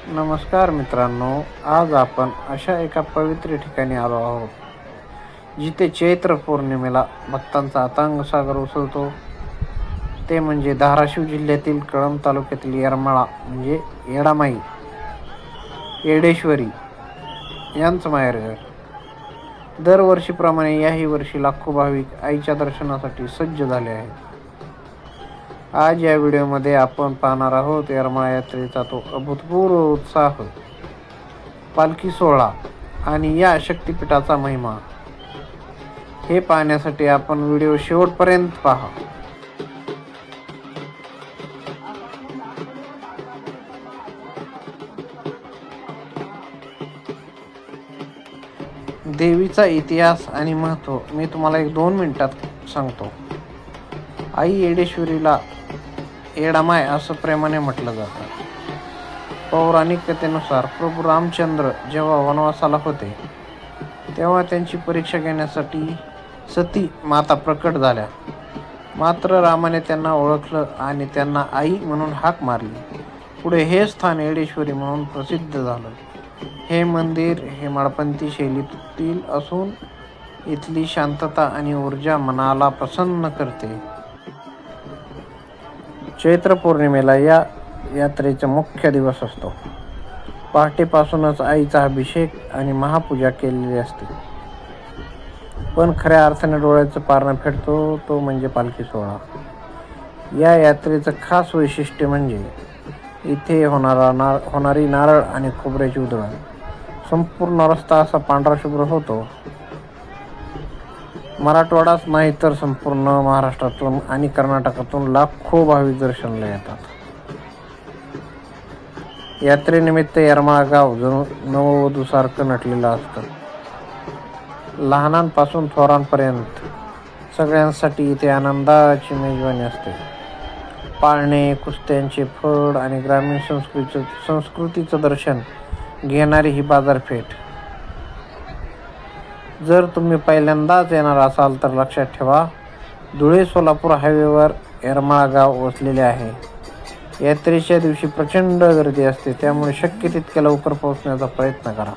नमस्कार मित्रांनो, आज आपण अशा एका पवित्र ठिकाणी आलो आहोत जिथे चैत्र पौर्णिमेला भक्तांचा अथांग सागर उसळतो. ते म्हणजे धाराशिव जिल्ह्यातील कळंब तालुक्यातील येरमाळा म्हणजे येडामाई येडेश्वरी यांचं माहेरघर. दरवर्षीप्रमाणे याही वर्षी लाखो भाविक आईच्या दर्शनासाठी सज्ज झाले आहेत. आज या व्हिडिओमध्ये आपण पाहणार आहोत येरमाळा यात्रेचा तो अभूतपूर्व उत्साह, पालखी सोहळा आणि या शक्तिपीठाचा महिमा. हे पाहण्यासाठी आपण व्हिडिओ शेवटपर्यंत पहा. देवीचा इतिहास आणि महत्त्व मी तुम्हाला 1-2 मिनिटात सांगतो. आई येडेश्वरीला येडामाय असं प्रेमाने म्हटलं जातं. पौराणिक कथेनुसार प्रभू रामचंद्र जेव्हा वनवासाला होते तेव्हा त्यांची परीक्षा घेण्यासाठी सती माता प्रकट झाल्या. मात्र रामाने त्यांना ओळखलं आणि त्यांना आई म्हणून हाक मारली. पुढे हे स्थान येडेश्वरी म्हणून प्रसिद्ध झालं. हे मंदिर हेमाडपंथी शैलीतील असून इथली शांतता आणि ऊर्जा मनाला प्रसन्न करते. चैत्र पौर्णिमेला या यात्रेचा मुख्य दिवस असतो. पहाटेपासूनच आईचा अभिषेक आणि महापूजा केलेली असते. पण खऱ्या अर्थाने डोळ्याचं पारणं फेडतो तो म्हणजे पालखी सोहळा. या यात्रेचं खास वैशिष्ट्य म्हणजे इथे होणारी नारळ आणि खोबऱ्याची उधळण. संपूर्ण रस्ता असा पांढरा शुभ्र होतो. मराठवाडाच नाही तर संपूर्ण महाराष्ट्रातून आणि कर्नाटकातून लाखो भाविक दर्शनाला येतात. यात्रेनिमित्त येरमाळा गाव जणू नववधूसारखं नटलेलं असतं. लहानांपासून थोरांपर्यंत सगळ्यांसाठी इथे आनंदाची मेजवानी असते. पाळणे, कुस्त्यांचे फड आणि ग्रामीण संस्कृतीचं दर्शन घेणारी ही बाजारपेठ. जर तुम्ही पहिल्यांदाच येणार असाल तर लक्षात ठेवा, धुळे-सोलापूर हायवेवर येरमाळा गाव वसलेले आहे. यात्रेच्या दिवशी प्रचंड गर्दी असते, त्यामुळे शक्य तितक्या लवकर पोहोचण्याचा प्रयत्न करा.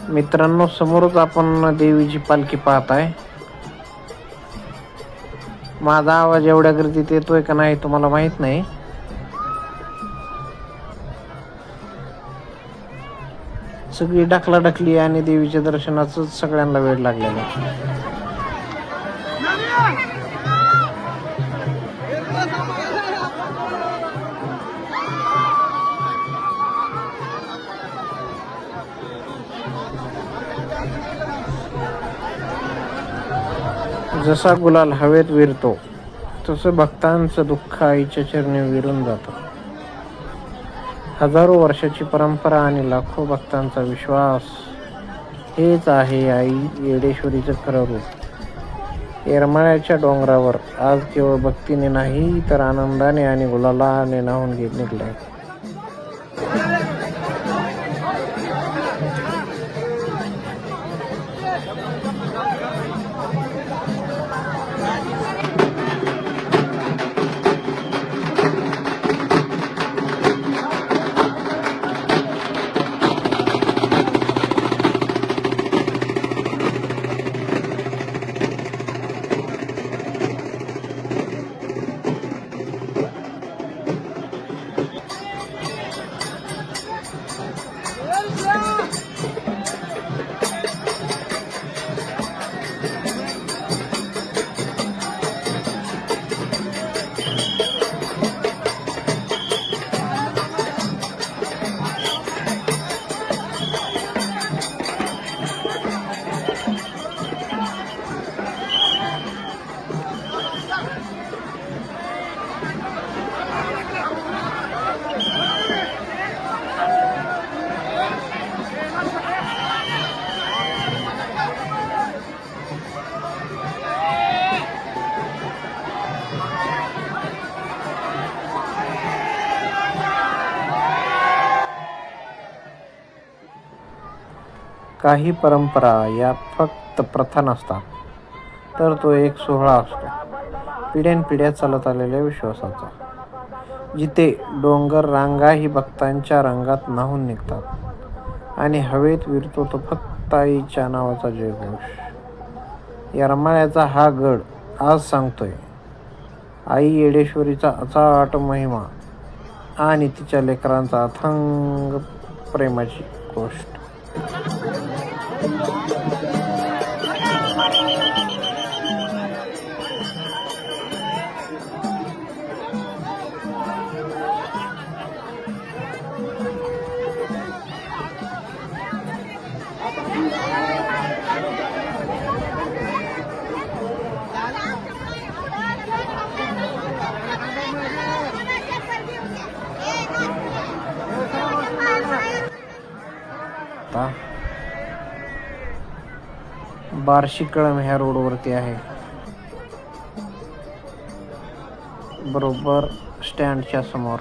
मित्रांनो, समोरच आपण देवीची पालखी पाहताय. माझा आवाज एवढ्या गर्दीत येतोय का नाही तुम्हाला माहित नाही. सगळी ढकलाढकली आणि देवीच्या दर्शनाचं सगळ्यांना वेळ लागलेला आहे. जसा गुलाल हवेत विरतो तसं भक्तांचं दुःख आईच्या चरणी विरून जातं. हजारो वर्षाची परंपरा आणि लाखो भक्तांचा विश्वास हेच आहे आई येडेश्वरीचं खरं रूप. येरमाळ्याच्या डोंगरावर आज केवळ भक्तीने नाही तर आनंदाने आणि गुलालाने न्हाऊन निघले. काही परंपरा या फक्त प्रथा नसतात, तर तो एक सोहळा असतो, पिढ्यानपिढ्या चालत आलेल्या विश्वासाचा, जिथे डोंगर रांगाही भक्तांच्या रंगात न्हाऊन निघतात आणि हवेत विरतो तो फक्त आईच्या नावाचा जयघोष. येरमाळ्याचा हा गड आज सांगतोय आई येडेश्वरीचा अचाट महिमा आणि तिच्या लेकरांचा अथांग प्रेमाची गोष्ट. बार्शी कळंब ह्या रोडवरती आहे, बरोबर स्टँडच्या समोर.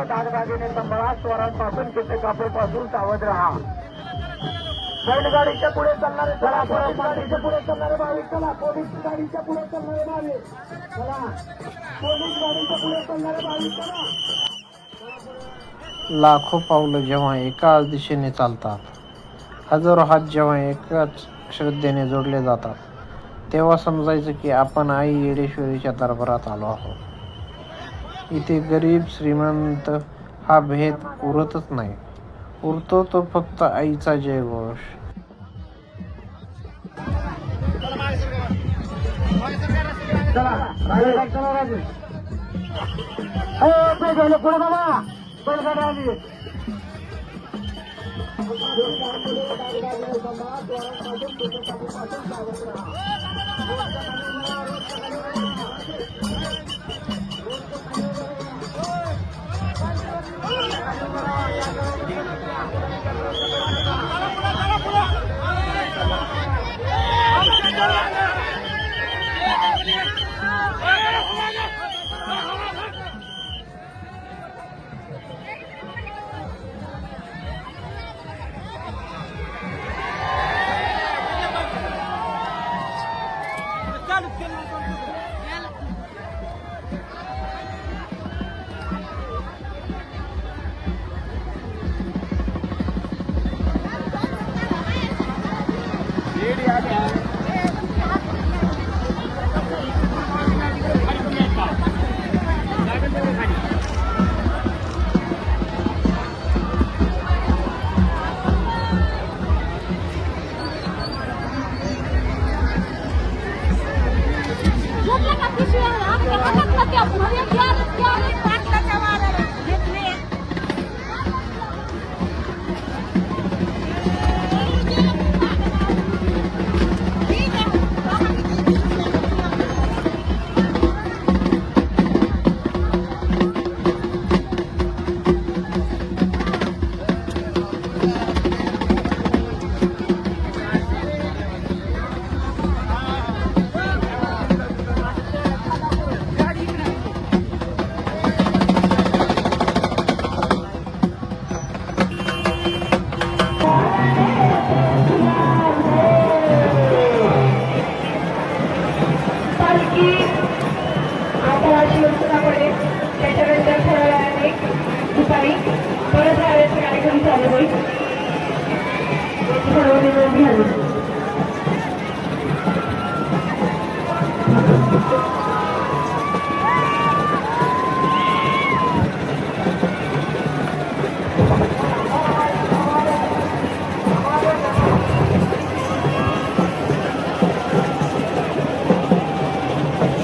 दागदागिने सांभाळा, स्वरांपासून कीटकापासून सावध राहा. बैलगाडीच्या पुढे चालणारे चला, पोलीस गाडीच्या पुढे चालणारे भाविक चला, पोलीस गाडीच्या पुढे चालणारे भाविक चला, पोलीस गाडीच्या पुढे चालणारे भाविक चला. लाखो पावलं जेव्हा एकाच दिशेने चालतात, हजारो हात जेव्हा एकाच श्रद्धेने जोडले जातात, तेव्हा समजायचं की आपण आई येडेश्वरीच्या दरबारात आलो आहोत. इथे गरीब श्रीमंत हा भेद उरतच नाही, उरतो तो फक्त आईचा जयघोष. पुढे बाबा बैलगाडी आली.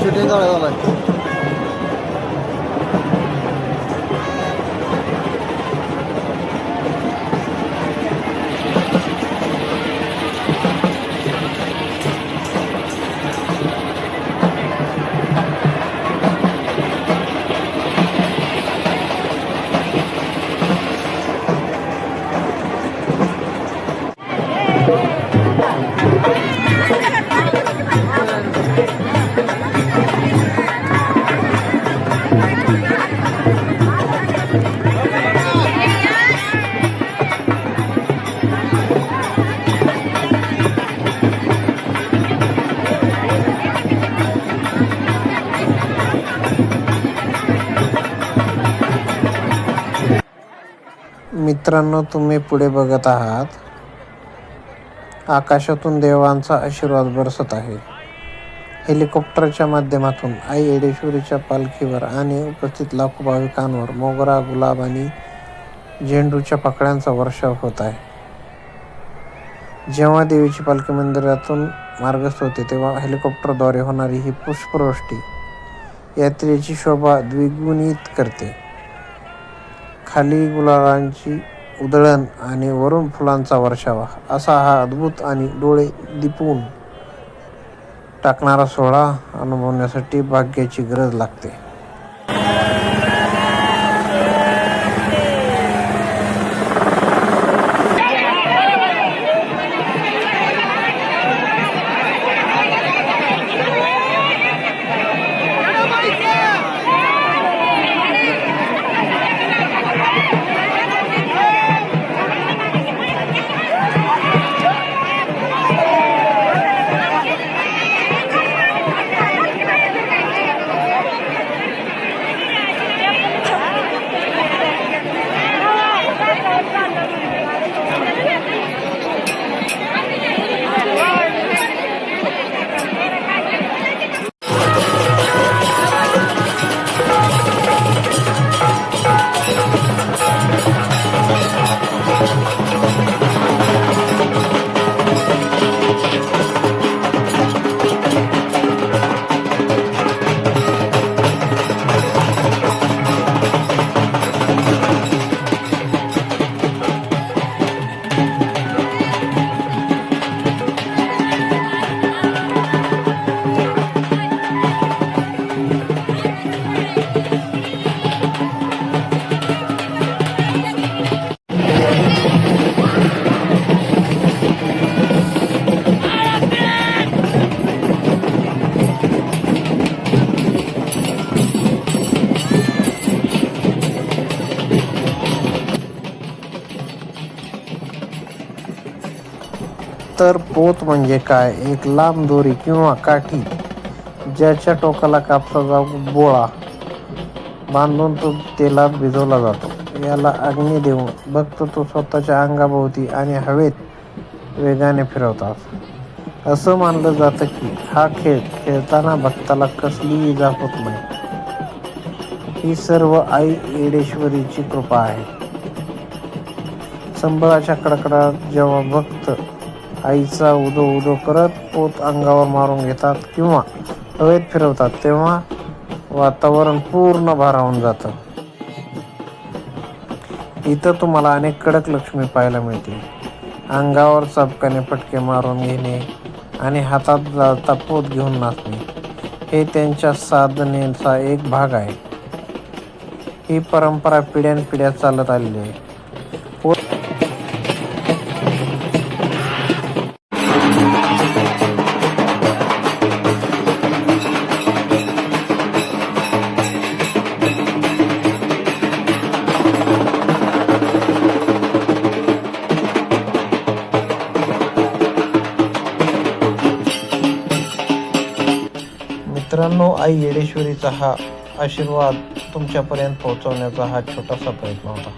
शूटिंग झालं. मित्रांनो, तुम्ही पुढे बघत आहात, आकाशातून देवांचा आशीर्वाद बरसत आहे. हेलिकॉप्टरच्या माध्यमातून आई येडेश्वरीच्या पालखीवर आणि उपस्थित लाखो भाविकांवर मोगरा, गुलाब आणि झेंडूच्या पाकळ्यांचा वर्षाव होत आहे. जेव्हा देवीची पालखी मंदिरातून मार्गस्थ होते, तेव्हा हेलिकॉप्टरद्वारे होणारी ही पुष्पवृष्टी यात्रेची शोभा द्विगुणित करते. खाली गुलाबांची उधळण आणि वरून फुलांचा वर्षाव, असा हा अद्भुत आणि डोळे दिपवून टाकणारा सोहळा अनुभवण्यासाठी भाग्याची गरज लागते. तर पोत म्हणजे काय? एक लांब दोरी किंवा काठी ज्याच्या टोकाला कापसाचा बोळा बांधून तो तेलात भिजवला जातो. याला अग्नी देऊन भक्त तो स्वतःच्या अंगाभोवती आणि हवेत वेगाने फिरवतात. असं मानलं जातं की हा खेळ खेळताना भक्ताला कसलीही इजा होत नाही. ही सर्व आई येडेश्वरीची कृपा आहे. संबळाच्या कडकडाट जेव्हा भक्त आईचा उदो उदो करत पोत अंगावर मारून घेतात किंवा हवेत फिरवतात तेव्हा वातावरण पूर्ण भारावून जातं. इथं तुम्हाला अनेक कडक लक्ष्मी पाहायला मिळतील. अंगावर चपकाने फटके मारून घेणे आणि हातात जाळता पोत घेऊन नाचणे हे त्यांच्या साधनेचा एक भाग आहे. ही परंपरा पिढ्यानपिढ्या चालत आलेली आहे. मित्रांनो, आई येडेश्वरीचा हा आशीर्वाद तुमच्यापर्यंत पोहोचवण्याचा हा छोटासा प्रयत्न होता.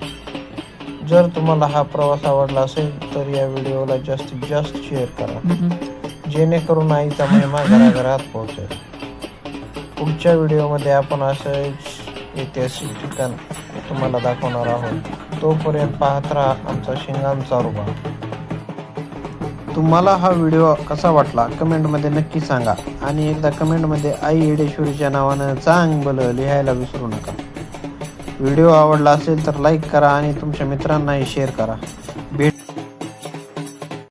जर तुम्हाला हा प्रवास आवडला असेल तर या व्हिडिओला जास्तीत जास्त शेअर करा, जेणेकरून आईचा महिमा घराघरात पोहोचेल. पुढच्या व्हिडिओमध्ये आपण असेच ऐतिहासिक ठिकाण तुम्हाला दाखवणार आहोत. तोपर्यंत पाहत राहा आमचा शिंगांचा रुबा. तुम्हाला हा व्हिडिओ कसा वाटला कमेंटमध्ये नक्की सांगा आणि एकदा कमेंटमध्ये आई येडेश्वरीच्या नावानं चांग भलं लिहायला विसरू नका. व्हिडिओ आवडला असेल तर लाईक करा आणि तुमच्या मित्रांनाही शेअर करा. भेट